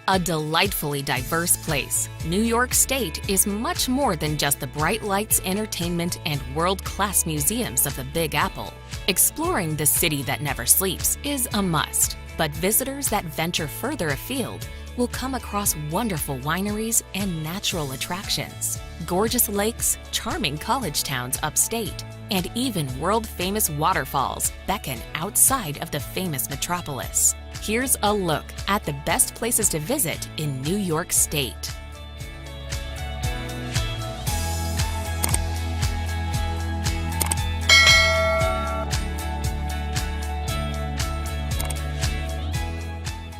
A delightfully diverse place, New York State is much more than just the bright lights, entertainment, and world-class museums of the Big Apple. Exploring the city that never sleeps is a must, but visitors that venture further afield will come across wonderful wineries and natural attractions, gorgeous lakes, charming college towns upstate, and even world-famous waterfalls beckon outside of the famous metropolis. Here's a look at the best places to visit in New York State.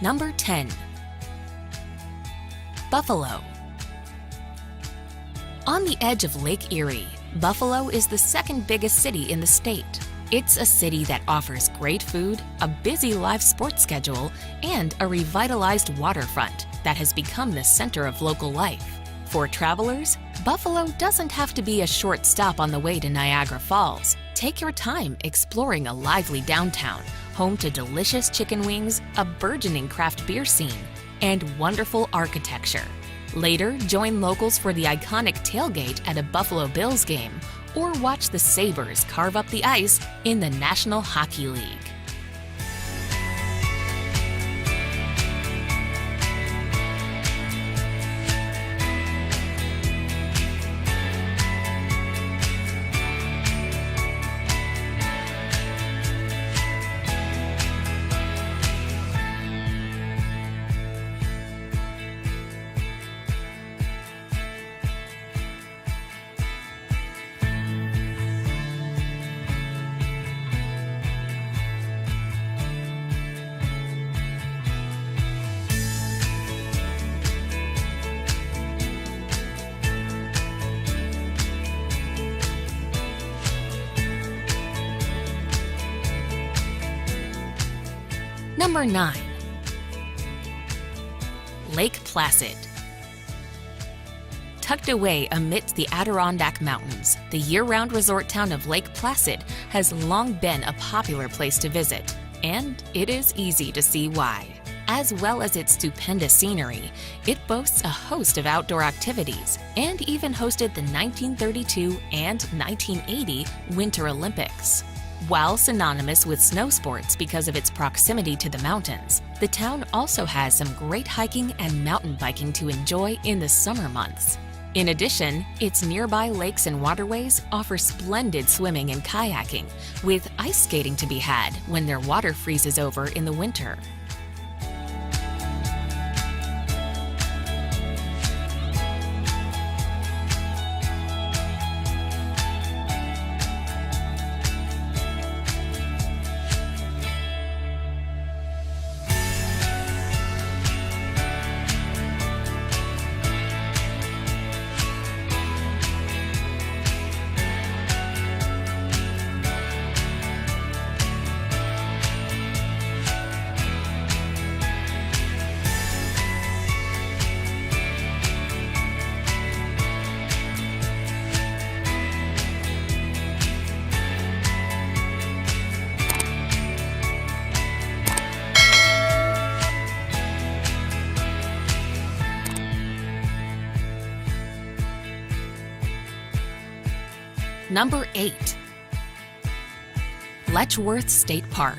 Number 10. Buffalo. On the edge of Lake Erie, Buffalo is the second biggest city in the state. It's a city that offers great food, a busy live sports schedule, and a revitalized waterfront that has become the center of local life. For travelers, Buffalo doesn't have to be a short stop on the way to Niagara Falls. Take your time exploring a lively downtown, home to delicious chicken wings, a burgeoning craft beer scene, and wonderful architecture. Later, join locals for the iconic tailgate at a Buffalo Bills game, or watch the Sabres carve up the ice in the National Hockey League. Number 9. Lake Placid. Tucked away amidst the Adirondack Mountains, the year-round resort town of Lake Placid has long been a popular place to visit, and it is easy to see why. As well as its stupendous scenery, it boasts a host of outdoor activities and even hosted the 1932 and 1980 Winter Olympics. While synonymous with snow sports because of its proximity to the mountains, the town also has some great hiking and mountain biking to enjoy in the summer months. In addition, its nearby lakes and waterways offer splendid swimming and kayaking, with ice skating to be had when their water freezes over in the winter. Number 8. Letchworth State Park.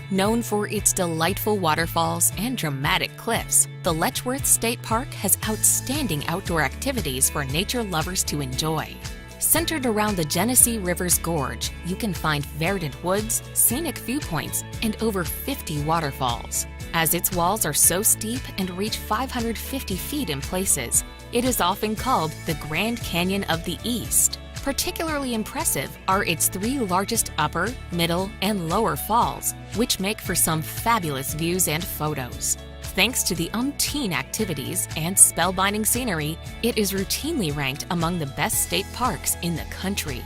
Known for its delightful waterfalls and dramatic cliffs, the Letchworth State Park has outstanding outdoor activities for nature lovers to enjoy. Centered around the Genesee River's gorge, you can find verdant woods, scenic viewpoints, and over 50 waterfalls. As its walls are so steep and reach 550 feet in places, it is often called the Grand Canyon of the East. Particularly impressive are its 3 largest upper, middle, and lower falls, which make for some fabulous views and photos. Thanks to the umpteen activities and spellbinding scenery, it is routinely ranked among the best state parks in the country.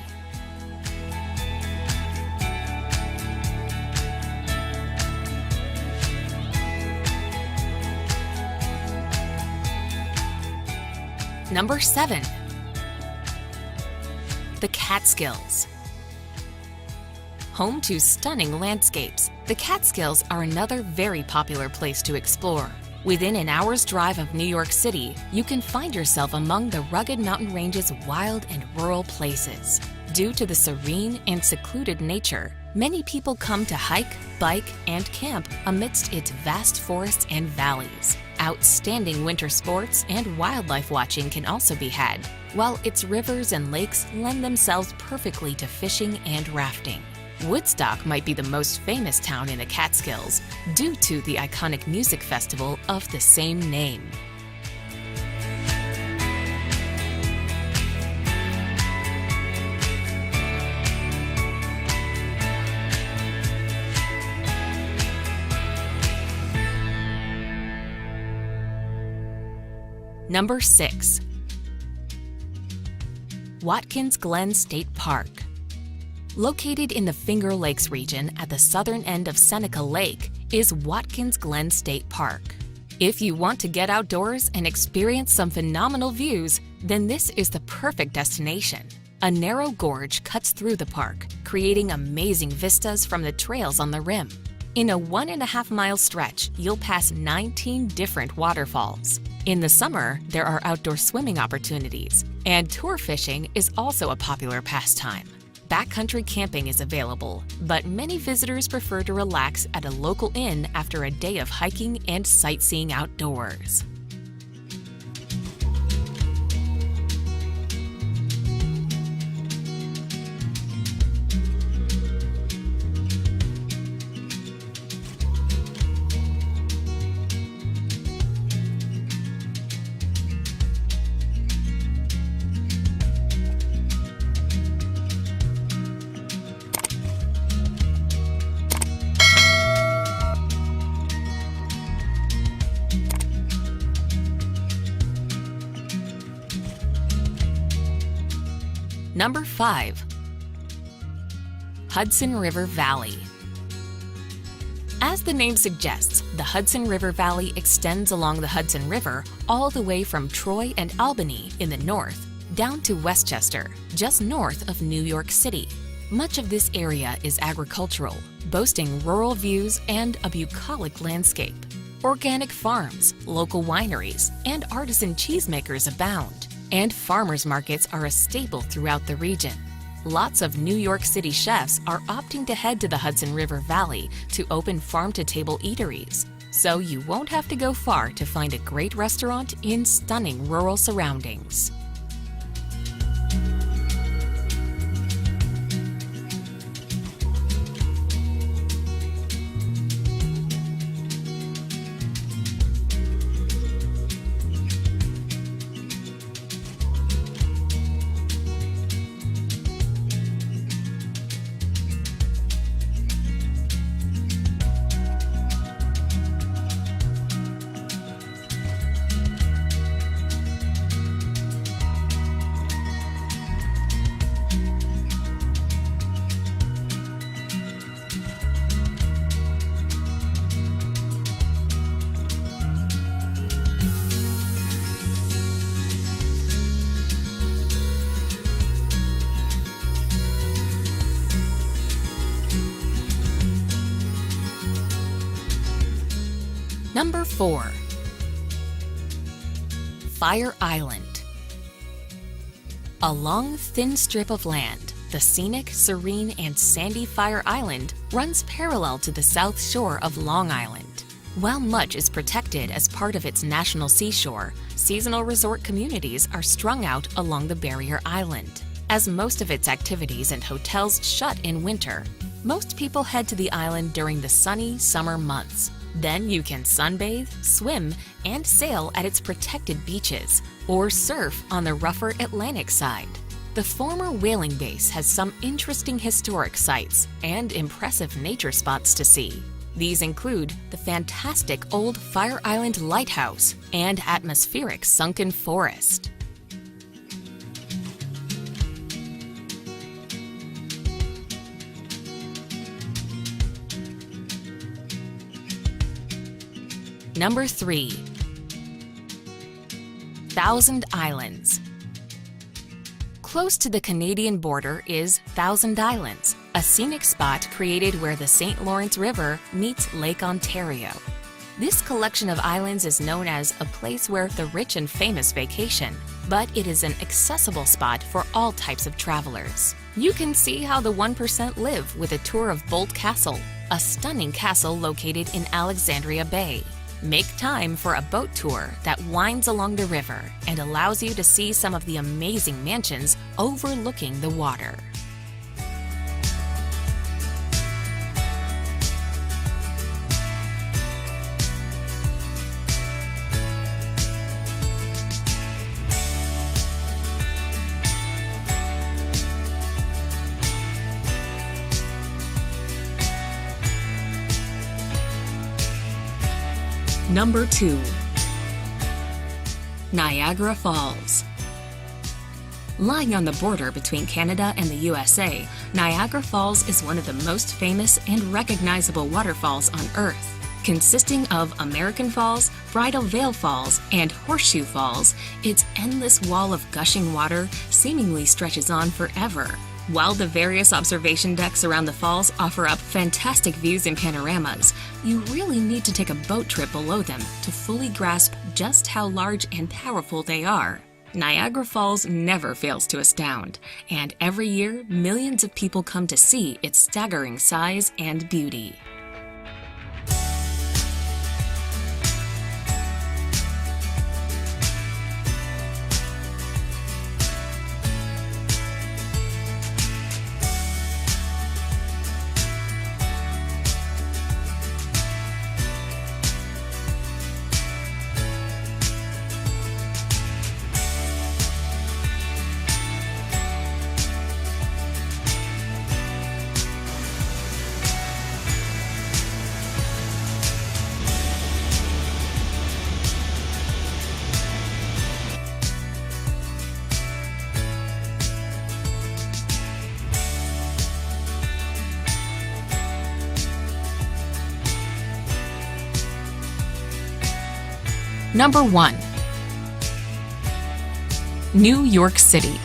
Number 7. The Catskills. Home to stunning landscapes, the Catskills are another very popular place to explore. Within an hour's drive of New York City, you can find yourself among the rugged mountain range's wild and rural places. Due to the serene and secluded nature, many people come to hike, bike, and camp amidst its vast forests and valleys. Outstanding winter sports and wildlife watching can also be had, while its rivers and lakes lend themselves perfectly to fishing and rafting. Woodstock might be the most famous town in the Catskills due to the iconic music festival of the same name. Number 6. Watkins Glen State Park. Located in the Finger Lakes region at the southern end of Seneca Lake is Watkins Glen State Park. If you want to get outdoors and experience some phenomenal views, then this is the perfect destination. A narrow gorge cuts through the park, creating amazing vistas from the trails on the rim. In a 1.5-mile stretch, you'll pass 19 different waterfalls. In the summer, there are outdoor swimming opportunities, and tour fishing is also a popular pastime. Backcountry camping is available, but many visitors prefer to relax at a local inn after a day of hiking and sightseeing outdoors. Number 5. Hudson River Valley. As the name suggests, the Hudson River Valley extends along the Hudson River all the way from Troy and Albany in the north down to Westchester, just north of New York City. Much of this area is agricultural, boasting rural views and a bucolic landscape. Organic farms, local wineries, and artisan cheesemakers abound. And farmers markets are a staple throughout the region. Lots of New York City chefs are opting to head to the Hudson River Valley to open farm-to-table eateries, so you won't have to go far to find a great restaurant in stunning rural surroundings. Number 4. Fire Island. A long, thin strip of land, the scenic, serene, and sandy Fire Island runs parallel to the south shore of Long Island. While much is protected as part of its national seashore, seasonal resort communities are strung out along the barrier island. As most of its activities and hotels shut in winter, most people head to the island during the sunny summer months. Then you can sunbathe, swim, and sail at its protected beaches, or surf on the rougher Atlantic side. The former whaling base has some interesting historic sites and impressive nature spots to see. These include the fantastic old Fire Island Lighthouse and atmospheric sunken forest. Number 3. Thousand Islands. Close to the Canadian border is Thousand Islands, a scenic spot created where the St. Lawrence River meets Lake Ontario. This collection of islands is known as a place where the rich and famous vacation, but it is an accessible spot for all types of travelers. You can see how the 1% live with a tour of Bolt Castle, a stunning castle located in Alexandria Bay. Make time for a boat tour that winds along the river and allows you to see some of the amazing mansions overlooking the water. Number 2. Niagara Falls. Lying on the border between Canada and the USA, Niagara Falls is one of the most famous and recognizable waterfalls on Earth. Consisting of American Falls, Bridal Veil Falls, and Horseshoe Falls, its endless wall of gushing water seemingly stretches on forever. While the various observation decks around the falls offer up fantastic views and panoramas, you really need to take a boat trip below them to fully grasp just how large and powerful they are. Niagara Falls never fails to astound, and every year millions of people come to see its staggering size and beauty. Number 1. New York City.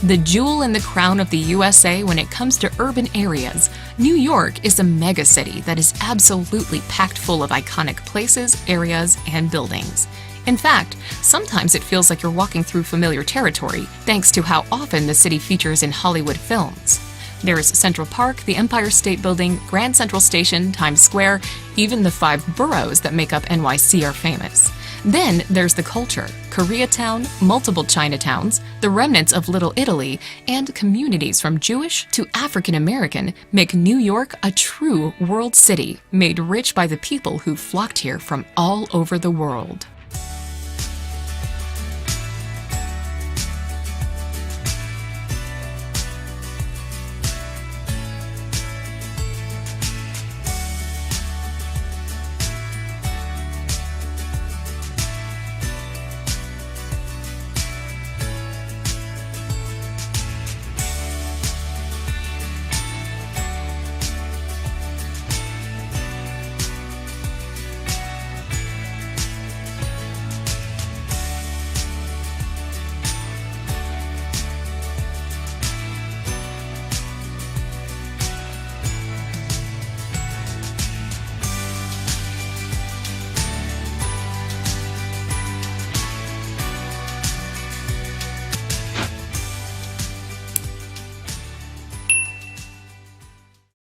The jewel in the crown of the USA when it comes to urban areas, New York is a megacity that is absolutely packed full of iconic places, areas, and buildings. In fact, sometimes it feels like you're walking through familiar territory thanks to how often the city features in Hollywood films. There's Central Park, the Empire State Building, Grand Central Station, Times Square, even the 5 boroughs that make up NYC are famous. Then there's the culture, Koreatown, multiple Chinatowns, the remnants of Little Italy, and communities from Jewish to African American make New York a true world city, made rich by the people who flocked here from all over the world.